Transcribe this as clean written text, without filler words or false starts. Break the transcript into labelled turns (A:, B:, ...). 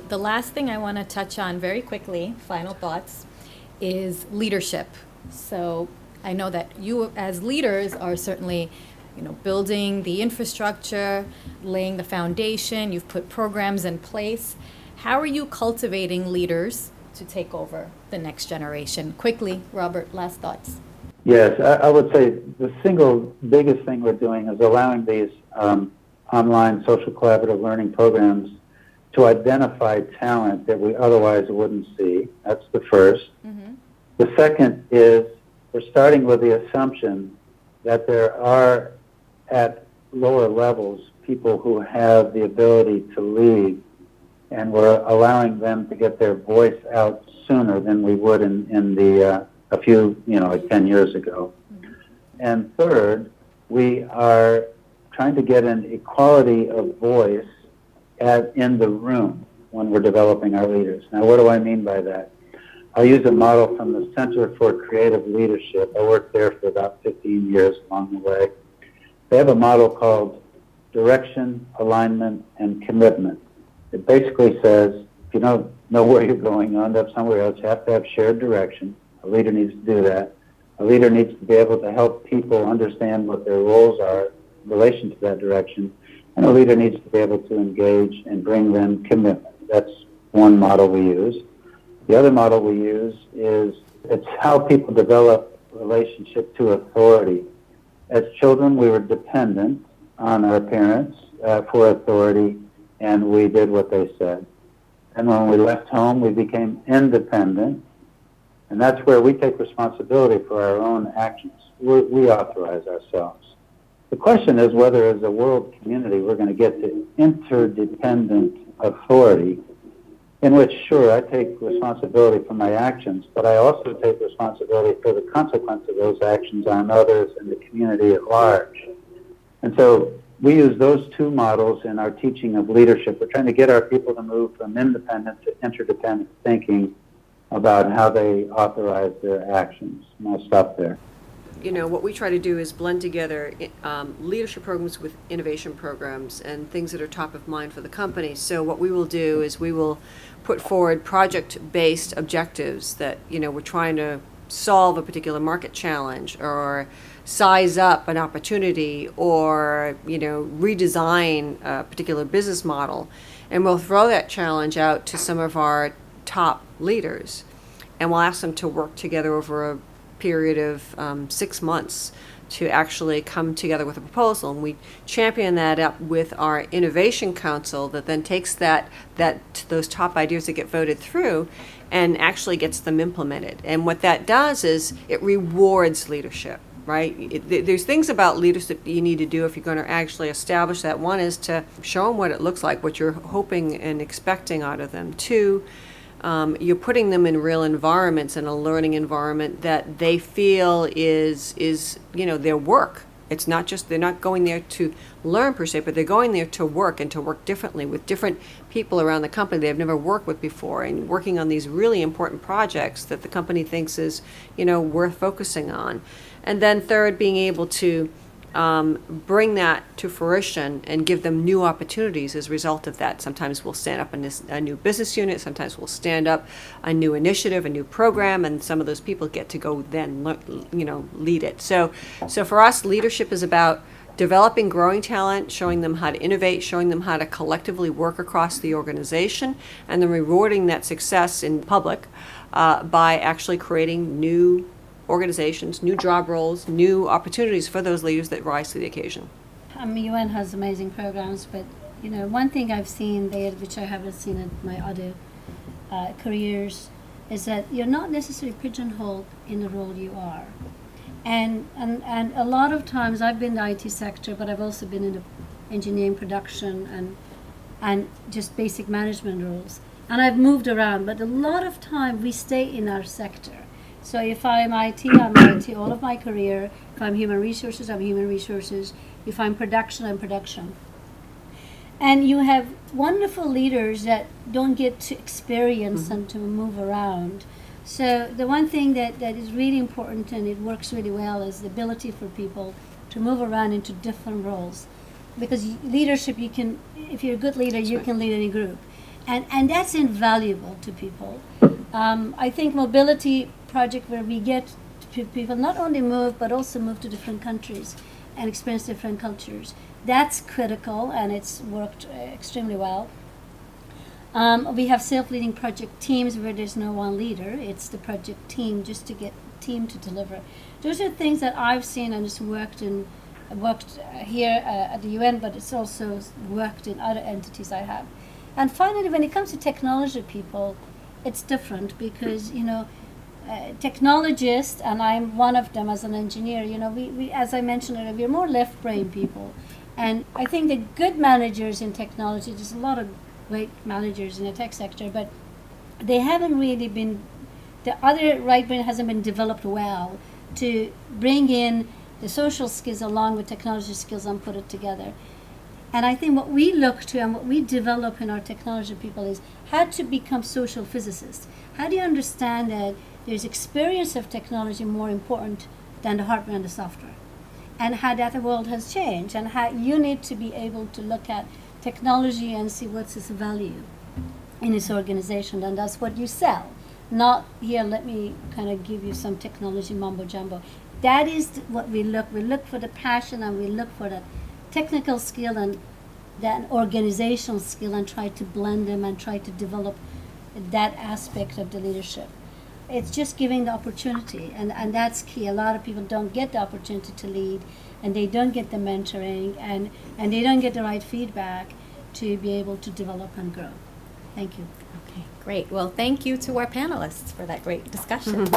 A: The last thing I want to touch on very quickly, final thoughts, is leadership. So I know that you as leaders are certainly, building the infrastructure, laying the foundation, you've put programs in place. How are you cultivating leaders to take over the next generation? Quickly, Robert, last thoughts.
B: Yes, I would say the single biggest thing we're doing is allowing these online social collaborative learning programs to identify talent that we otherwise wouldn't see. That's the first.
A: Mm-hmm.
B: The second is we're starting with the assumption that there are, at lower levels, people who have the ability to lead, and we're allowing them to get their voice out sooner than we would in a few, like 10 years ago.
A: Mm-hmm.
B: And third, we are trying to get an equality of voice in the room when we're developing our leaders. Now, what do I mean by that? I'll use a model from the Center for Creative Leadership. I worked there for about 15 years along the way. They have a model called direction, alignment, and commitment. It basically says, if you don't know where you're going, you end up somewhere else. You have to have shared direction. A leader needs to do that. A leader needs to be able to help people understand what their roles are in relation to that direction. And a leader needs to be able to engage and bring them commitment. That's one model we use. The other model we use is it's how people develop relationship to authority. As children, we were dependent on our parents for authority, and we did what they said. And when we left home, we became independent, and that's where we take responsibility for our own actions. We authorize ourselves. The question is whether, as a world community, we're going to get to interdependent authority, in which, sure, I take responsibility for my actions, but I also take responsibility for the consequence of those actions on others and the community at large. And so we use those two models in our teaching of leadership. We're trying to get our people to move from independent to interdependent thinking about how they authorize their actions. And I'll stop there.
C: What we try to do is blend together leadership programs with innovation programs and things that are top of mind for the company. So what we will do is we will put forward project-based objectives that, we're trying to solve a particular market challenge or size up an opportunity or, redesign a particular business model. And we'll throw that challenge out to some of our top leaders. And we'll ask them to work together over a period of 6 months to actually come together with a proposal, and we champion that up with our innovation council that then takes those top ideas that get voted through and actually gets them implemented. And what that does is it rewards leadership, right? There's things about leadership that you need to do if you're going to actually establish that. One is to show them what it looks like, what you're hoping and expecting out of them. Two, you're putting them in real environments, in a learning environment that they feel is their work. It's not just, they're not going there to learn per se, but they're going there to work and to work differently with different people around the company they've never worked with before, and working on these really important projects that the company thinks is, worth focusing on. And then third, being able to bring that to fruition and give them new opportunities as a result of that. Sometimes we'll stand up a new business unit, sometimes we'll stand up a new initiative, a new program, and some of those people get to go then lead it. So for us, leadership is about developing growing talent, showing them how to innovate, showing them how to collectively work across the organization, and then rewarding that success in public by actually creating new organizations, new job roles, new opportunities for those leaders that rise to the occasion.
D: UN has amazing programs, but one thing I've seen there, which I haven't seen in my other careers, is that you're not necessarily pigeonholed in the role you are. And a lot of times I've been in the IT sector, but I've also been in the engineering production and just basic management roles. And I've moved around, but a lot of time we stay in our sector. So if I'm IT, I'm IT all of my career. If I'm human resources, I'm human resources. If I'm production, I'm production. And you have wonderful leaders that don't get to experience and to move around. So the one thing that is really important, and it works really well, is the ability for people to move around into different roles. Because leadership, if you're a good leader, you can lead any group. And that's invaluable to people. I think mobility project where we get people not only move but also move to different countries and experience different cultures. That's critical, and it's worked extremely well. We have self-leading project teams where there's no one leader. It's the project team just to get team to deliver. Those are things that I've seen and just worked here at the UN, but it's also worked in other entities I have. And finally, when it comes to technology people, it's different because, technologists, and I'm one of them as an engineer, we as I mentioned earlier, we're more left brain people. And I think the good managers in technology, there's a lot of great managers in the tech sector, but they haven't really been, the other right brain hasn't been developed well to bring in the social skills along with technology skills and put it together. And I think what we look to and what we develop in our technology people is how to become social physicists. How do you understand that there's experience of technology more important than the hardware and the software? And how that the world has changed, and how you need to be able to look at technology and see what's its value in this organization, and that's what you sell. Not here, let me kind of give you some technology mumbo jumbo. That is what we look. We look for the passion, and we look for that technical skill and that organizational skill, and try to blend them and try to develop that aspect of the leadership. It's just giving the opportunity, and that's key. A lot of people don't get the opportunity to lead, and they don't get the mentoring, and they don't get the right feedback to be able to develop and grow. Thank you.
A: Okay, great. Well, thank you to our panelists for that great discussion.